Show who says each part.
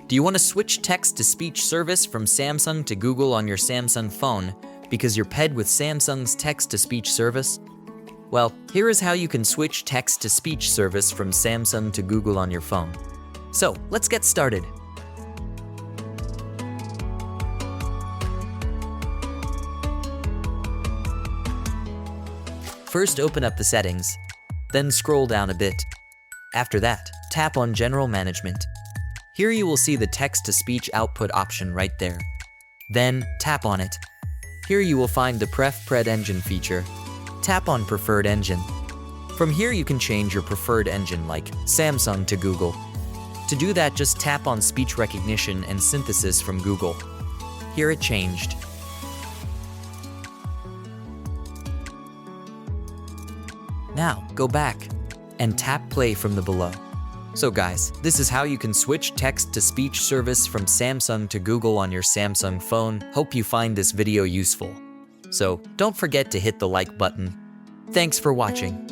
Speaker 1: Do you want to switch text-to-speech service from Samsung to Google on your Samsung phone because you're pegged with Samsung's text-to-speech service? Well, here is how you can switch text-to-speech service from Samsung to Google on your phone. So, let's get started. First, open up the settings, then scroll down a bit. After that, tap on General Management. Here you will see the text-to-speech output option right there. Then, tap on it. Here you will find the Preferred Engine feature. Tap on Preferred Engine. From here you can change your preferred engine like Samsung to Google. To do that, just tap on Speech Recognition and Synthesis from Google. Here it changed. Now, go back and tap Play from the below. So guys, this is how you can switch text-to-speech service from Samsung to Google on your Samsung phone. Hope you find this video useful. So, don't forget to hit the like button. Thanks for watching.